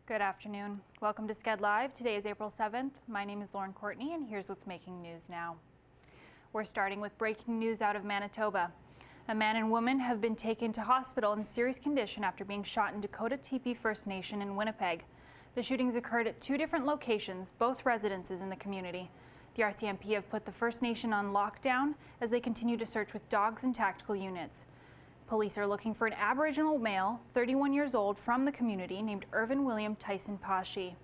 Good afternoon. Welcome to SkedLIVE. Today is April 7th. My name is Laruen Courtenay, and here's what's making news now. We're starting with breaking news out of Manitoba. A man and woman have been taken to hospital in serious condition after being shot in Dakota Teepee First Nation in Winnipeg. The shootings occurred at two different locations, both residences in the community. The RCMP have put the First Nation on lockdown as they continue to search with dogs and tactical units. Police are looking for an Aboriginal male, 31 years old, from the community named Irvin William Tyson Pashi.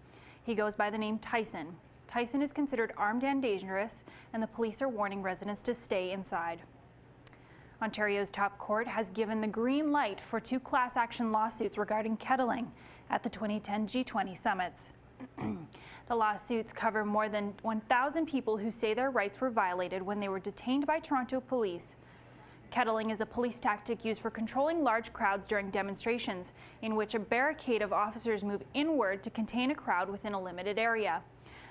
He goes by the name Tyson. Tyson is considered armed and dangerous, and the police are warning residents to stay inside. Ontario's top court has given the green light for two class action lawsuits regarding kettling at the 2010 G20 summits. The lawsuits cover more than 1,000 people who say their rights were violated when they were detained by Toronto police. Kettling is a police tactic used for controlling large crowds during demonstrations, in which a barricade of officers move inward to contain a crowd within a limited area.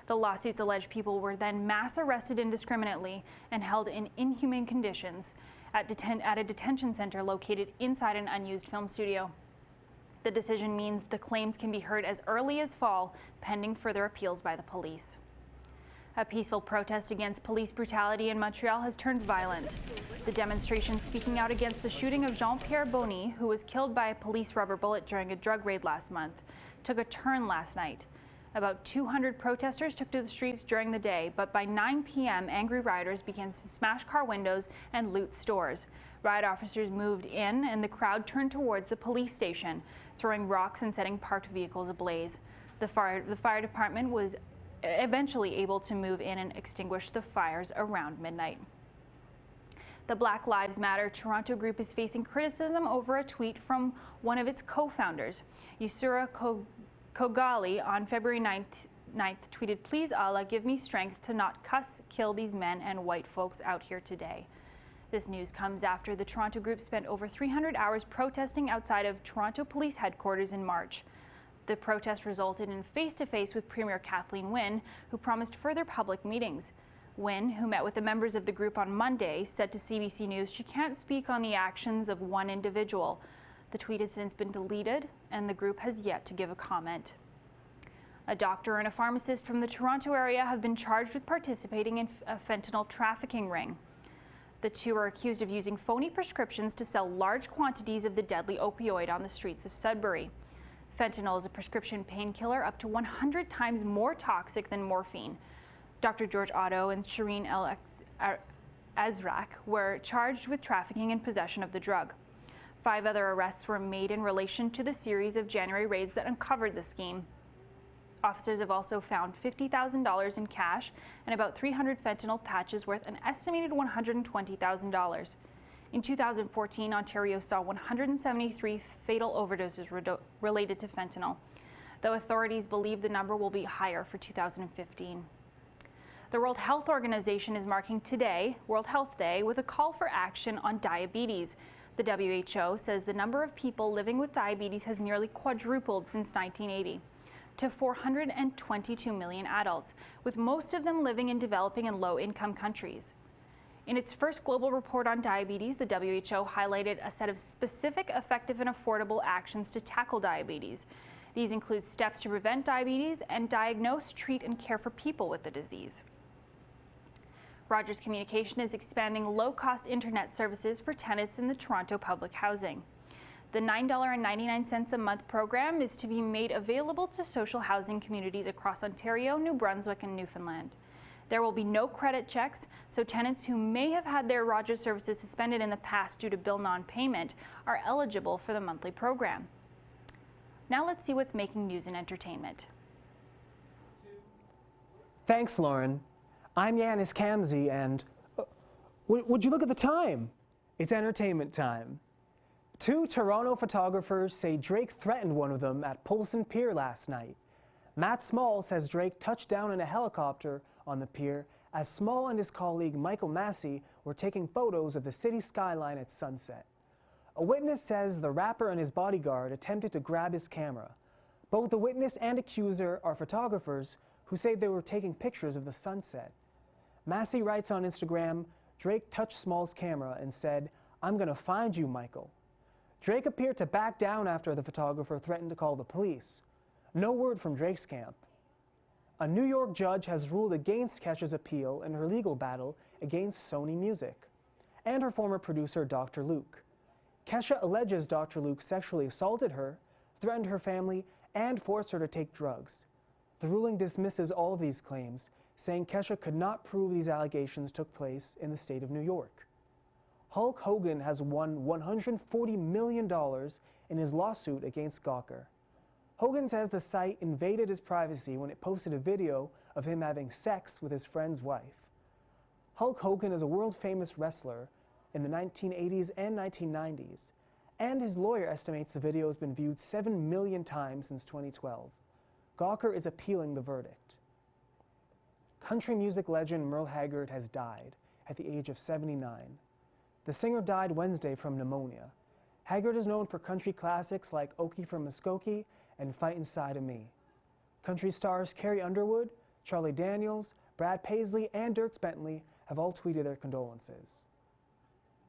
The lawsuits allege people were then mass arrested indiscriminately and held in inhumane conditions at a detention center located inside an unused film studio. The decision means the claims can be heard as early as fall, pending further appeals by the police. A peaceful protest against police brutality in Montreal has turned violent. The demonstration speaking out against the shooting of Jean-Pierre Bonny, who was killed by a police rubber bullet during a drug raid last month, took a turn last night. About 200 protesters took to the streets during the day, but by 9 p.m. angry rioters began to smash car windows and loot stores. Riot officers moved in and the crowd turned towards the police station, throwing rocks and setting parked vehicles ablaze. The fire department was eventually able to move in and extinguish the fires around midnight. The Black Lives Matter Toronto group is facing criticism over a tweet from one of its co-founders. Yusura Kogali on February 9th tweeted, "Please Allah, give me strength to not kill these men and white folks out here today." This news comes after the Toronto group spent over 300 hours protesting outside of Toronto Police Headquarters in March. The protest resulted in face-to-face with Premier Kathleen Wynne, who promised further public meetings. Wynne, who met with the members of the group on Monday, said to CBC News she can't speak on the actions of one individual. The tweet has since been deleted, and the group has yet to give a comment. A doctor and a pharmacist from the Toronto area have been charged with participating in a fentanyl trafficking ring. The two are accused of using phony prescriptions to sell large quantities of the deadly opioid on the streets of Sudbury. Fentanyl is a prescription painkiller up to 100 times more toxic than morphine. Dr. George Otto and Shireen El-Azraq were charged with trafficking and possession of the drug. 5 other arrests were made in relation to the series of January raids that uncovered the scheme. Officers have also found $50,000 in cash and about 300 fentanyl patches worth an estimated $120,000. In 2014, Ontario saw 173 fatal overdoses related to fentanyl, though authorities believe the number will be higher for 2015. The World Health Organization is marking today, World Health Day, with a call for action on diabetes. The WHO says the number of people living with diabetes has nearly quadrupled since 1980 to 422 million adults, with most of them living in developing and low-income countries. In its first global report on diabetes, the WHO highlighted a set of specific, effective, and affordable actions to tackle diabetes. These include steps to prevent diabetes and diagnose, treat, and care for people with the disease. Rogers Communication is expanding low-cost internet services for tenants in the Toronto public housing. The $9.99 a month program is to be made available to social housing communities across Ontario, New Brunswick, and Newfoundland. There will be no credit checks, so tenants who may have had their Rogers services suspended in the past due to bill non-payment are eligible for the monthly program. Now let's see what's making news and entertainment. Thanks, Lauren. I'm Yanis Kamzi, and would you look at the time? It's entertainment time. 2 Toronto photographers say Drake threatened one of them at Polson Pier last night. Matt Small says Drake touched down in a helicopter on the pier as Small and his colleague Michael Massey were taking photos of the city skyline at sunset. A witness says the rapper and his bodyguard attempted to grab his camera. Both the witness and accuser are photographers who say they were taking pictures of the sunset. Massey writes on Instagram, Drake touched Small's camera and said, "I'm gonna find you, Michael." Drake appeared to back down after the photographer threatened to call the police. No word from Drake's camp. A New York judge has ruled against Kesha's appeal in her legal battle against Sony Music and her former producer, Dr. Luke. Kesha alleges Dr. Luke sexually assaulted her, threatened her family, and forced her to take drugs. The ruling dismisses all of these claims, saying Kesha could not prove these allegations took place in the state of New York. Hulk Hogan has won $140 million in his lawsuit against Gawker. Hogan says the site invaded his privacy when it posted a video of him having sex with his friend's wife. Hulk Hogan is a world-famous wrestler in the 1980s and 1990s, and his lawyer estimates the video has been viewed 7 million times since 2012. Gawker is appealing the verdict. Country music legend Merle Haggard has died at the age of 79. The singer died Wednesday from pneumonia. Haggard is known for country classics like Okie from Muskogee and Fight Inside of Me. Country stars Carrie Underwood, Charlie Daniels, Brad Paisley, and Dierks Bentley have all tweeted their condolences.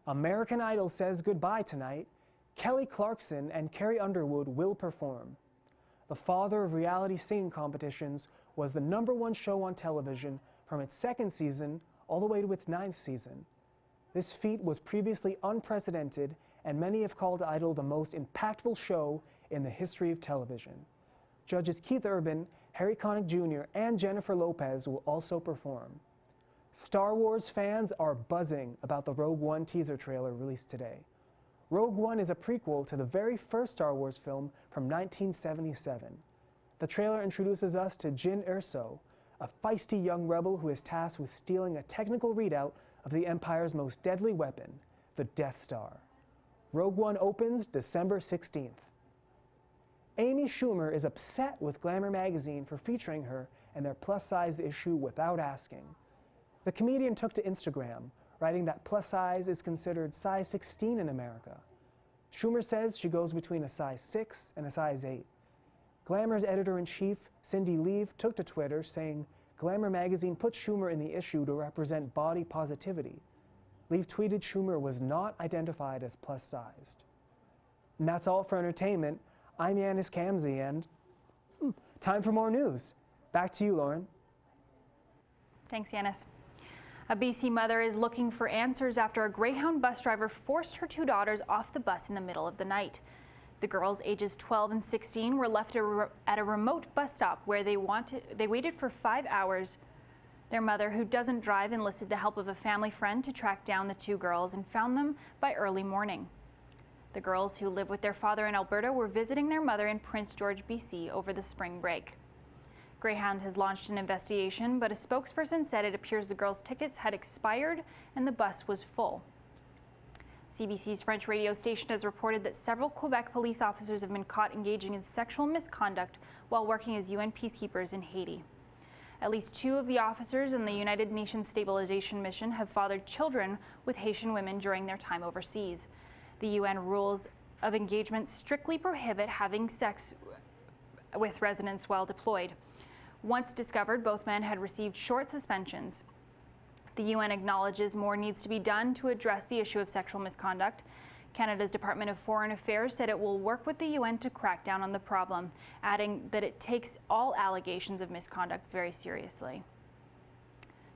American Idol says goodbye tonight. Kelly Clarkson and Carrie Underwood will perform. The father of reality singing competitions was the #1 show on television from its 2nd season all the way to its 9th season. This feat was previously unprecedented, and many have called Idol the most impactful show in the history of television. Judges Keith Urban, Harry Connick Jr., and Jennifer Lopez will also perform. Star Wars fans are buzzing about the Rogue One teaser trailer released today. Rogue One is a prequel to the very first Star Wars film from 1977. The trailer introduces us to Jyn Erso, a feisty young rebel who is tasked with stealing a technical readout of the Empire's most deadly weapon, the Death Star. Rogue One opens December 16th. Amy Schumer is upset with Glamour magazine for featuring her in their plus-size issue Without Asking. The comedian took to Instagram, writing that plus size is considered size 16 in America. Schumer says she goes between a size 6 and a size 8. Glamour's editor-in-chief, Cindy Leave, took to Twitter saying Glamour magazine put Schumer in the issue to represent body positivity. Leave tweeted Schumer was not identified as plus-sized. And that's all for entertainment. I'm Yanis Kamzi, and time for more news. Back to you, Lauren. Thanks, Yanis. A BC mother is looking for answers after a Greyhound bus driver forced her 2 daughters off the bus in the middle of the night. The girls, ages 12 and 16, were left at a remote bus stop where they waited for 5 hours. Their mother, who doesn't drive, enlisted the help of a family friend to track down the 2 girls and found them by early morning. The girls, who live with their father in Alberta, were visiting their mother in Prince George, BC over the spring break. Greyhound has launched an investigation, but a spokesperson said it appears the girls' tickets had expired and the bus was full. CBC's French radio station has reported that several Quebec police officers have been caught engaging in sexual misconduct while working as UN peacekeepers in Haiti. At least 2 of the officers in the United Nations Stabilization Mission have fathered children with Haitian women during their time overseas. The UN rules of engagement strictly prohibit having sex with residents while deployed. Once discovered, both men had received short suspensions. The UN acknowledges more needs to be done to address the issue of sexual misconduct. Canada's Department of Foreign Affairs said it will work with the UN to crack down on the problem, adding that it takes all allegations of misconduct very seriously.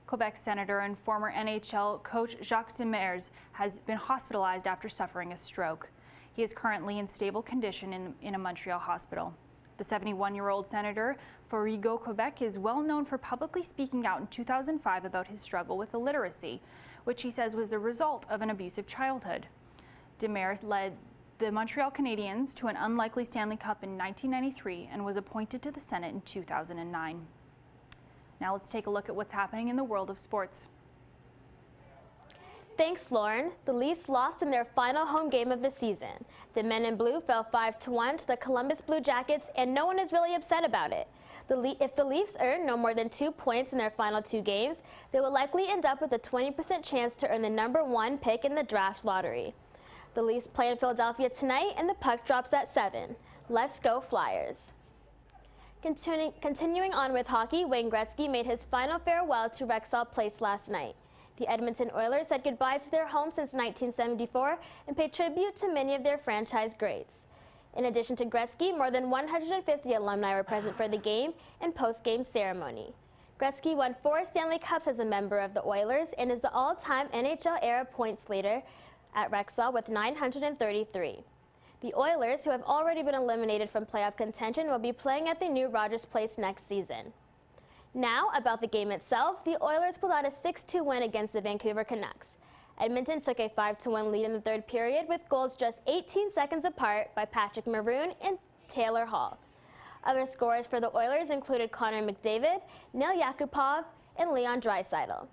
Quebec Senator and former NHL coach Jacques Demers has been hospitalized after suffering a stroke. He is currently in stable condition in a Montreal hospital. The 71-year-old senator for Rigaud, Quebec, is well known for publicly speaking out in 2005 about his struggle with illiteracy, which he says was the result of an abusive childhood. Demers led the Montreal Canadiens to an unlikely Stanley Cup in 1993 and was appointed to the Senate in 2009. Now let's take a look at what's happening in the world of sports. Thanks, Lauren. The Leafs lost in their final home game of the season. The men in blue fell 5-1 to the Columbus Blue Jackets, and no one is really upset about it. If the Leafs earn no more than 2 points in their final 2 games, they will likely end up with a 20% chance to earn the #1 pick in the draft lottery. The Leafs play in Philadelphia tonight, and the puck drops at 7. Let's go Flyers. Continuing on with hockey, Wayne Gretzky made his final farewell to Rexall Place last night. The Edmonton Oilers said goodbye to their home since 1974 and paid tribute to many of their franchise greats. In addition to Gretzky, more than 150 alumni were present for the game and post-game ceremony. Gretzky won 4 Stanley Cups as a member of the Oilers and is the all-time NHL-era points leader at Rexall with 933. The Oilers, who have already been eliminated from playoff contention, will be playing at the new Rogers Place next season. Now, about the game itself, the Oilers pulled out a 6-2 win against the Vancouver Canucks. Edmonton took a 5-1 lead in the third period with goals just 18 seconds apart by Patrick Maroon and Taylor Hall. Other scorers for the Oilers included Connor McDavid, Neil Yakupov, and Leon Draisaitl.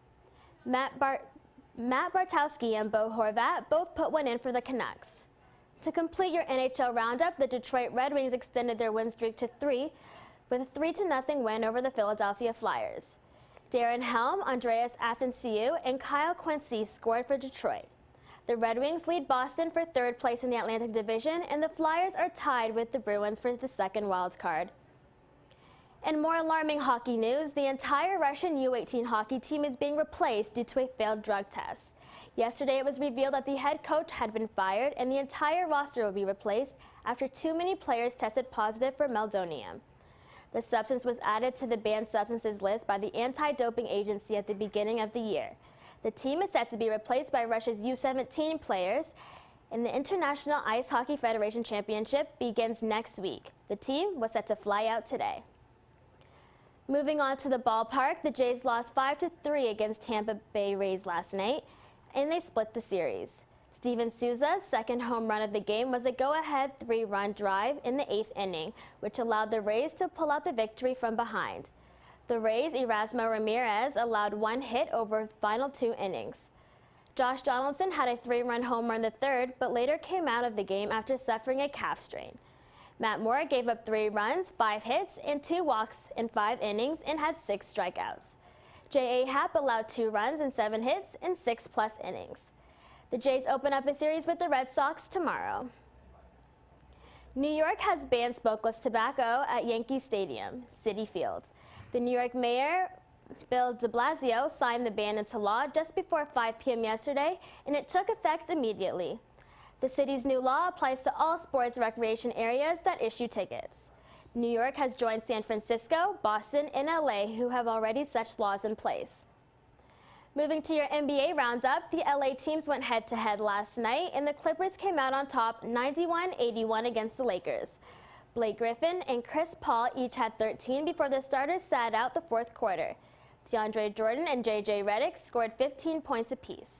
Matt Bartowski and Bo Horvat both put one in for the Canucks. To complete your NHL roundup, the Detroit Red Wings extended their win streak to 3 with a 3-0 win over the Philadelphia Flyers. Darren Helm, Andreas Athanasiou, and Kyle Quincy scored for Detroit. The Red Wings lead Boston for 3rd place in the Atlantic Division, and the Flyers are tied with the Bruins for the 2nd wild card. In more alarming hockey news, the entire Russian U18 hockey team is being replaced due to a failed drug test. Yesterday, it was revealed that the head coach had been fired, and the entire roster will be replaced after too many players tested positive for meldonium. The substance was added to the banned substances list by the anti-doping agency at the beginning of the year. The team is set to be replaced by Russia's U17 players, and the International Ice Hockey Federation Championship begins next week. The team was set to fly out today. Moving on to the ballpark, the Jays lost 5-3 against Tampa Bay Rays last night, and they split the series. Steven Souza's second home run of the game was a go-ahead 3-run drive in the 8th inning, which allowed the Rays to pull out the victory from behind. The Rays' Erasmo Ramirez allowed 1 hit over the final 2 innings. Josh Donaldson had a 3-run homer in the 3rd, but later came out of the game after suffering a calf strain. Matt Moore gave up 3 runs, 5 hits, and 2 walks in 5 innings and had 6 strikeouts. J.A. Happ allowed 2 runs and 7 hits in 6+ innings. The Jays open up a series with the Red Sox tomorrow. New York has banned smokeless tobacco at Yankee Stadium, Citi Field. The New York Mayor, Bill de Blasio, signed the ban into law just before 5 p.m. yesterday, and it took effect immediately. The city's new law applies to all sports recreation areas that issue tickets. New York has joined San Francisco, Boston, and LA, who have already such laws in place. Moving to your NBA roundup, the LA teams went head-to-head last night, and the Clippers came out on top 91-81 against the Lakers. Blake Griffin and Chris Paul each had 13 before the starters sat out the 4th quarter. DeAndre Jordan and J.J. Redick scored 15 points apiece.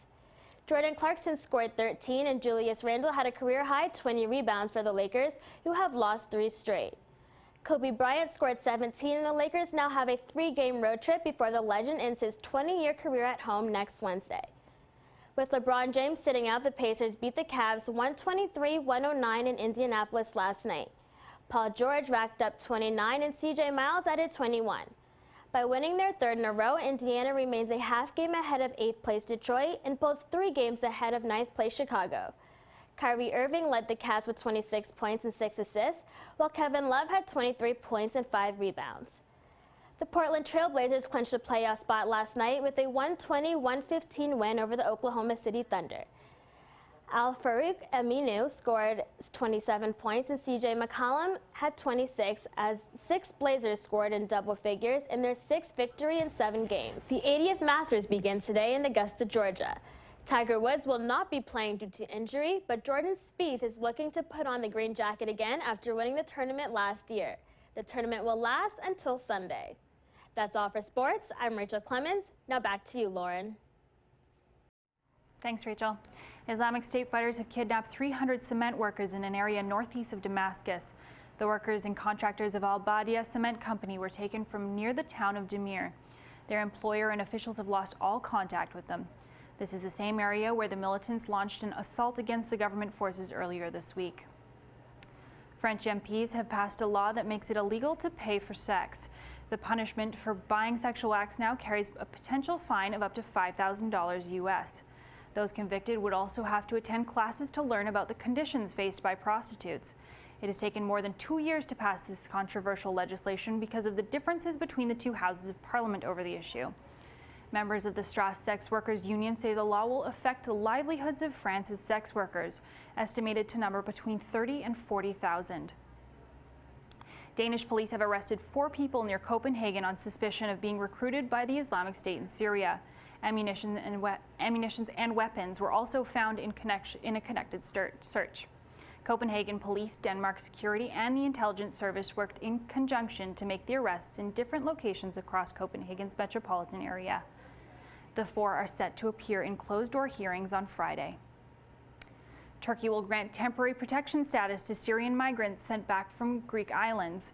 Jordan Clarkson scored 13, and Julius Randle had a career-high 20 rebounds for the Lakers, who have lost 3 straight. Kobe Bryant scored 17, and the Lakers now have a 3-game road trip before the legend ends his 20-year career at home next Wednesday. With LeBron James sitting out, the Pacers beat the Cavs 123-109 in Indianapolis last night. Paul George racked up 29, and C.J. Miles added 21. By winning their 3rd in a row, Indiana remains a half game ahead of 8th-place Detroit and pulls 3 games ahead of 9th-place Chicago. Kyrie Irving led the Cavs with 26 points and 6 assists, while Kevin Love had 23 points and 5 rebounds. The Portland Trail Blazers clinched a playoff spot last night with a 120-115 win over the Oklahoma City Thunder. Al-Farouq Aminu scored 27 points, and C.J. McCollum had 26, as 6 Blazers scored in double figures in their 6th victory in 7 games. The 80th Masters begins today in Augusta, Georgia. Tiger Woods will not be playing due to injury, but Jordan Spieth is looking to put on the green jacket again after winning the tournament last year. The tournament will last until Sunday. That's all for sports. I'm Rachel Clemens. Now back to you, Lauren. Thanks, Rachel. Islamic State fighters have kidnapped 300 cement workers in an area northeast of Damascus. The workers and contractors of Al-Badia Cement Company were taken from near the town of Demir. Their employer and officials have lost all contact with them. This is the same area where the militants launched an assault against the government forces earlier this week. French MPs have passed a law that makes it illegal to pay for sex. The punishment for buying sexual acts now carries a potential fine of up to $5,000 US. Those convicted would also have to attend classes to learn about the conditions faced by prostitutes. It has taken more than 2 years to pass this controversial legislation because of the differences between the 2 houses of parliament over the issue. Members of the Strasse Sex Workers Union say the law will affect the livelihoods of France's sex workers, estimated to number between 30 and 40,000. Danish police have arrested 4 people near Copenhagen on suspicion of being recruited by the Islamic State in Syria. Ammunition and weapons were also found in a connected search. Copenhagen Police, Denmark Security, and the Intelligence Service worked in conjunction to make the arrests in different locations across Copenhagen's metropolitan area. The 4 are set to appear in closed-door hearings on Friday. Turkey will grant temporary protection status to Syrian migrants sent back from Greek islands.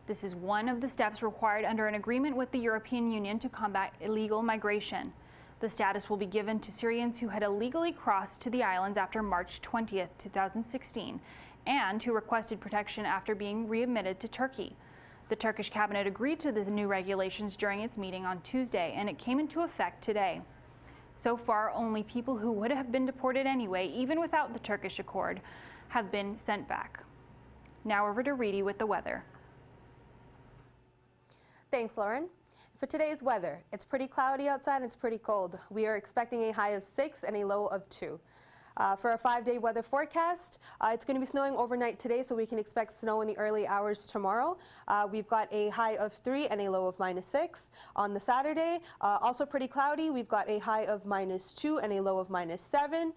This is one of the steps required under an agreement with the European Union to combat illegal migration. The status will be given to Syrians who had illegally crossed to the islands after March 20th, 2016, and who requested protection after being readmitted to Turkey. The Turkish cabinet agreed to the new regulations during its meeting on Tuesday, and it came into effect today. So far, only people who would have been deported anyway, even without the Turkish accord, have been sent back. Now over to Reedy with the weather. Thanks, Lauren. For today's weather, it's pretty cloudy outside and it's pretty cold. We are expecting a high of 6 and a low of 2. For a 5-day weather forecast, it's going to be snowing overnight today, so we can expect snow in the early hours tomorrow. We've got a high of 3 and a low of -6. On the Saturday, also pretty cloudy. We've got a high of -2 and a low of -7.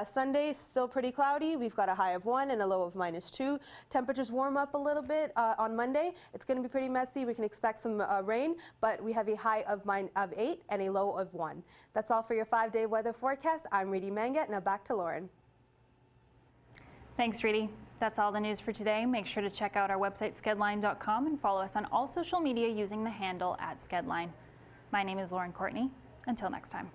Sunday, still pretty cloudy. We've got a high of 1 and a low of -2. Temperatures warm up a little bit on Monday. It's going to be pretty messy. We can expect some rain, but we have a high of 8 and a low of 1. That's all for your 5-day weather forecast. I'm Reedy Mangat. Now back to Lauren. Thanks, Reedy. That's all the news for today. Make sure to check out our website, skedline.com, and follow us on all social media using the handle @SkedLine. My name is Laruen Courtenay. Until next time.